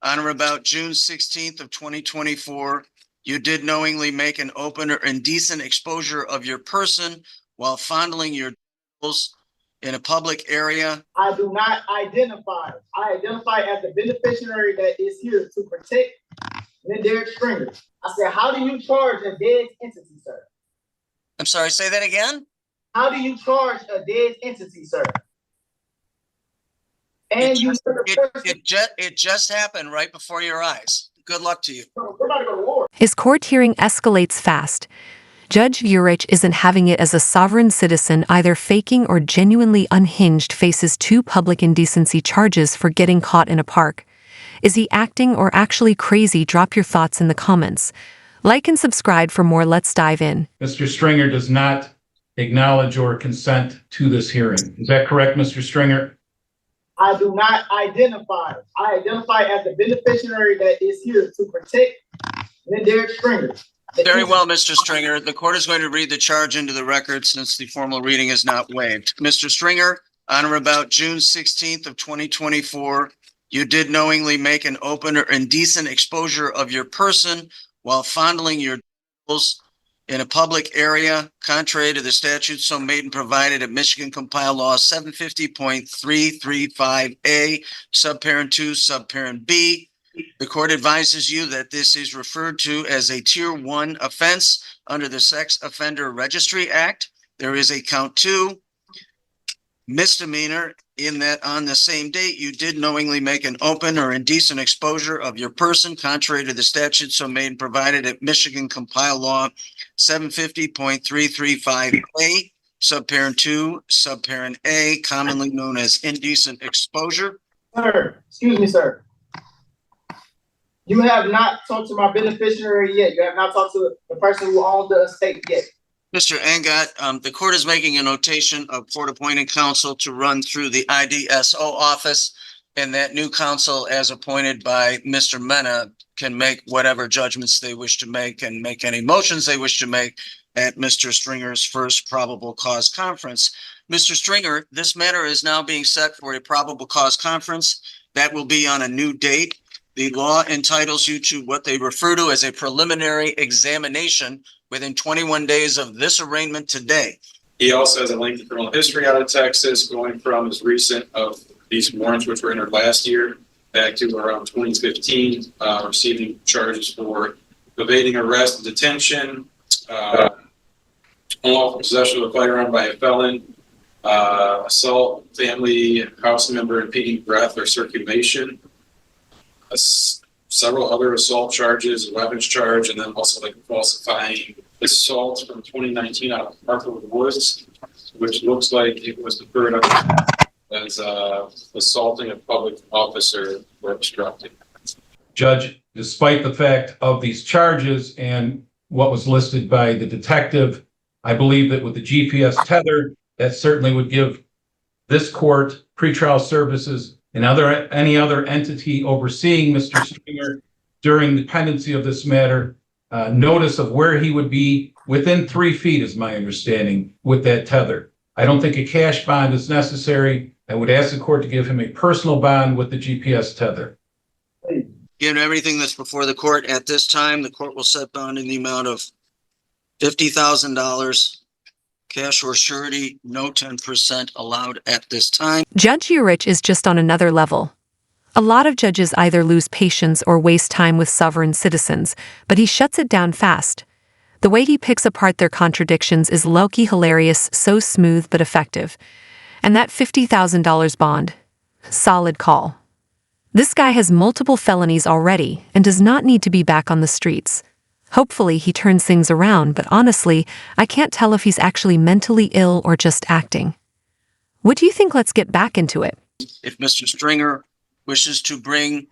on or about June 16th of 2024, you did knowingly make an open or indecent exposure of your person while fondling your genitals in a public area. I do not identify. I identify as the beneficiary that is here to protect Derek Stringer. I said, how do you charge a dead entity, sir? I'm sorry, say that again? How do you charge a dead entity, sir? And it just happened right before your eyes. Good luck to you. We're about to go to war. His court hearing escalates fast. Judge Urich isn't having it as a sovereign citizen, either faking or genuinely unhinged, faces 2 public indecency charges for getting caught in a park. Is he acting or actually crazy? Drop your thoughts in the comments. Like and subscribe for more. Let's dive in. Mr. Stringer does not acknowledge or consent to this hearing. Is that correct, Mr. Stringer? I do not identify. I identify as the beneficiary that is here to protect Derek Stringer. Very well, Mr. Stringer. The court is going to read the charge into the record since the formal reading is not waived. Mr. Stringer, on or about June 16th of 2024, you did knowingly make an open or indecent exposure of your person while fondling your genitals in a public area, contrary to the statute so made and provided at Michigan Compiled Law 750.335A, subparent 2, subparent B. The court advises you that this is referred to as a Tier 1 offense under the Sex Offender Registry Act. There is a count 2 misdemeanor in that on the same date you did knowingly make an open or indecent exposure of your person contrary to the statute so made and provided at Michigan Compiled Law 750.335A, subparent 2, subparent A, commonly known as indecent exposure. Sir, excuse me, sir. You have not talked to my beneficiary yet. You have not talked to the person who owns the estate yet. Mr. Angot, the court is making a notation of court-appointed counsel to run through the IDSO office, and that new counsel, as appointed by Mr. Mena, can make whatever judgments they wish to make and make any motions they wish to make at Mr. Stringer's first probable cause conference. Mr. Stringer, this matter is now being set for a probable cause conference. That will be on a new date. The law entitles you to what they refer to as a preliminary examination within 21 days of this arraignment today. He also has a lengthy criminal history out of Texas, going from as recent of these warrants, which were entered last year, back to around 2015, receiving charges for evading arrest and detention, unlawful possession of a firearm by a felon, assault, family and house member impeding breath or circulation, several other assault charges, a weapons charge, and then also like falsifying assault from 2019 out of Hartwood Woods, which looks like it was deferred as assaulting a public officer or obstructing. Judge, despite the fact of these charges and what was listed by the detective, I believe that with the GPS tether, that certainly would give this court, pretrial services, and any other entity overseeing Mr. Stringer during the pendency of this matter, notice of where he would be within 3 feet, is my understanding, with that tether. I don't think a cash bond is necessary. I would ask the court to give him a personal bond with the GPS tether. Given everything that's before the court at this time, the court will set bond in the amount of $50,000. Cash or surety, no 10% allowed at this time. Judge Urich is just on another level. A lot of judges either lose patience or waste time with sovereign citizens, but he shuts it down fast. The way he picks apart their contradictions is low-key hilarious, so smooth but effective. And that $50,000 bond, solid call. This guy has multiple felonies already and does not need to be back on the streets. Hopefully he turns things around, but honestly, I can't tell if he's actually mentally ill or just acting. What do you think? Let's get back into it. If Mr. Stringer wishes to bring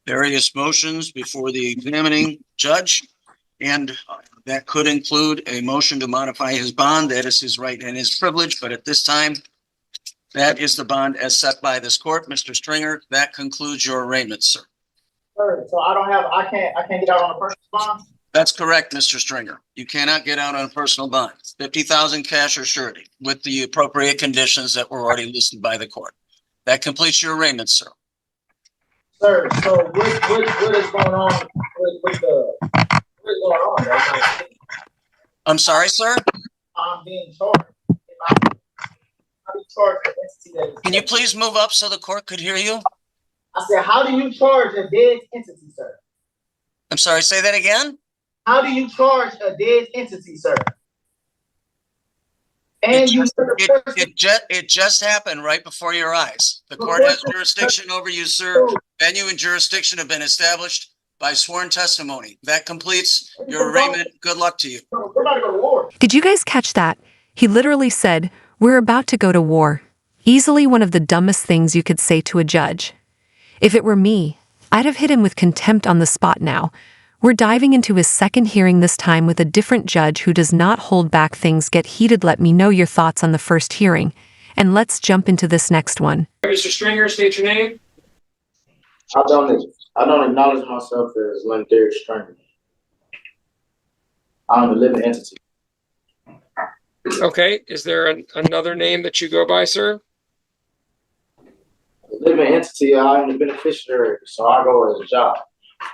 various motions before the examining judge, and that could include a motion to modify his bond, that is his right and his privilege, but at this time, that is the bond as set by this court. Mr. Stringer, that concludes your arraignment, sir. So I can't get out on a personal bond? That's correct, Mr. Stringer. You cannot get out on a personal bond. 50,000 cash or surety with the appropriate conditions that were already listed by the court. That completes your arraignment, sir. Sir, so what is going on with the, what is going on? Like, I'm sorry, sir? I'm being charged. How do you charge an entity that is? Can you please move up so the court could hear you? I said, how do you charge a dead entity, sir? I'm sorry, say that again? How do you charge a dead entity, sir? And It just happened right before your eyes. The court has jurisdiction over you, sir. Venue and jurisdiction have been established by sworn testimony. That completes your arraignment. Good luck to you. We're about to go to war. Did you guys catch that? He literally said, "We're about to go to war." Easily one of the dumbest things you could say to a judge. If it were me, I'd have hit him with contempt on the spot now. We're diving into his second hearing, this time with a different judge who does not hold back. Things get heated. Let me know your thoughts on the first hearing, and let's jump into this next one. Mr. Stringer, state your name. I don't acknowledge myself as Derek Stringer. I'm a living entity. Okay, is there another name that you go by, sir? A living entity, I'm the beneficiary, so I go as a job.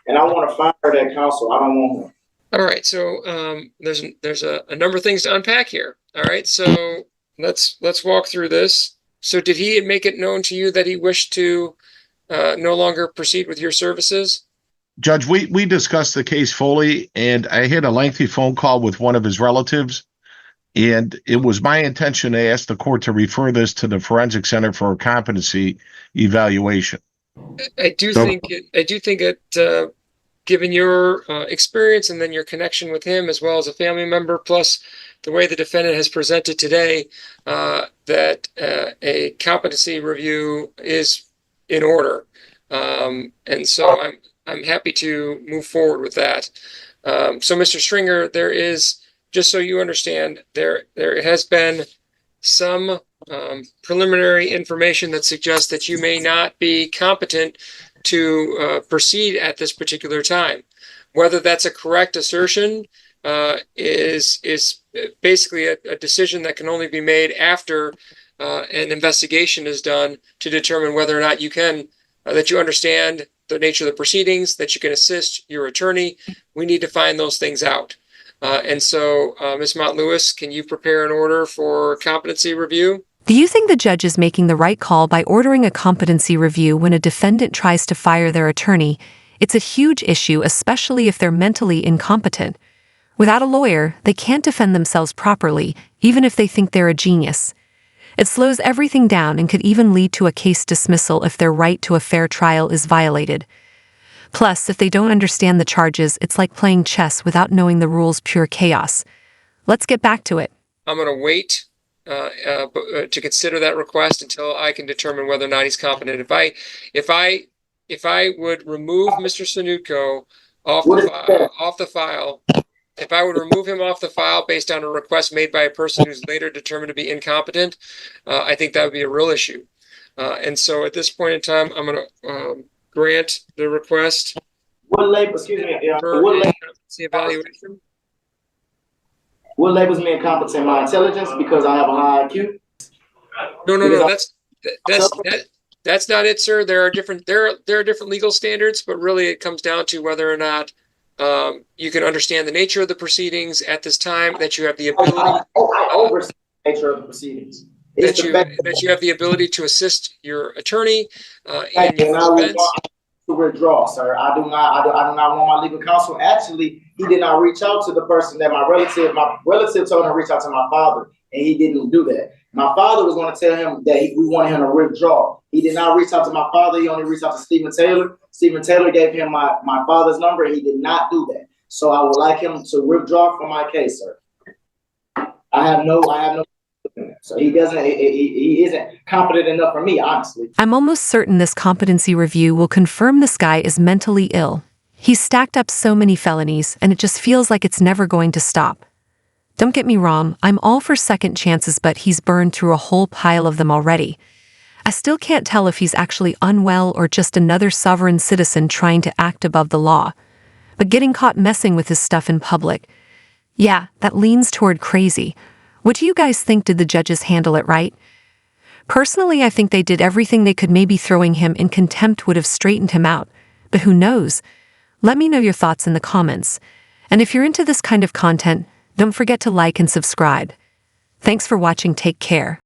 And I want to fire that counsel. I don't want him. All right, so there's a number of things to unpack here. All right, so let's walk through this. So did he make it known to you that he wished to no longer proceed with your services? Judge, we discussed the case fully, and I had a lengthy phone call with one of his relatives, and it was my intention to ask the court to refer this to the Forensic Center for a competency evaluation. I do think it, given your experience and then your connection with him as well as a family member, plus the way the defendant has presented today, that a competency review is in order. And so I'm happy to move forward with that. So Mr. Stringer, there is, just so you understand, there has been some preliminary information that suggests that you may not be competent to proceed at this particular time. Whether that's a correct assertion is basically a decision that can only be made after an investigation is done to determine whether or not you can, that you understand the nature of the proceedings, that you can assist your attorney. We need to find those things out. And so, Ms. Mott-Lewis, can you prepare an order for competency review? Do you think the judge is making the right call by ordering a competency review when a defendant tries to fire their attorney? It's a huge issue, especially if they're mentally incompetent. Without a lawyer, they can't defend themselves properly, even if they think they're a genius. It slows everything down and could even lead to a case dismissal if their right to a fair trial is violated. Plus, if they don't understand the charges, it's like playing chess without knowing the rules, pure chaos. Let's get back to it. I'm going to wait to consider that request until I can determine whether or not he's competent. If I would remove Mr. Sanutko off the file, if I would remove him off the file based on a request made by a person who's later determined to be incompetent, I think that would be a real issue. And so at this point in time, I'm going to grant the request. What labels me Evaluation. What labels me incompetent? My intelligence, because I have a high IQ? No. That's not it, sir. There are different legal standards, but really it comes down to whether or not you can understand the nature of the proceedings at this time, that you have the ability. I overstand the nature of the proceedings. That you have the ability to assist your attorney in your defense. To withdraw, sir. I do not want my legal counsel. Actually, he did not reach out to the person that my relative told him to reach out to my father, and he didn't do that. My father was going to tell him that we wanted him to withdraw. He did not reach out to my father. He only reached out to Stephen Taylor. Stephen Taylor gave him my father's number, and he did not do that. So I would like him to withdraw from my case, sir. I have no. So he isn't competent enough for me, honestly. I'm almost certain this competency review will confirm this guy is mentally ill. He's stacked up so many felonies, and it just feels like it's never going to stop. Don't get me wrong, I'm all for second chances, but he's burned through a whole pile of them already. I still can't tell if he's actually unwell or just another sovereign citizen trying to act above the law. But getting caught messing with his stuff in public, yeah, that leans toward crazy. What do you guys think? Did the judges handle it right? Personally, I think they did everything they could. Maybe throwing him in contempt would have straightened him out. But who knows? Let me know your thoughts in the comments. And if you're into this kind of content, don't forget to like and subscribe. Thanks for watching. Take care.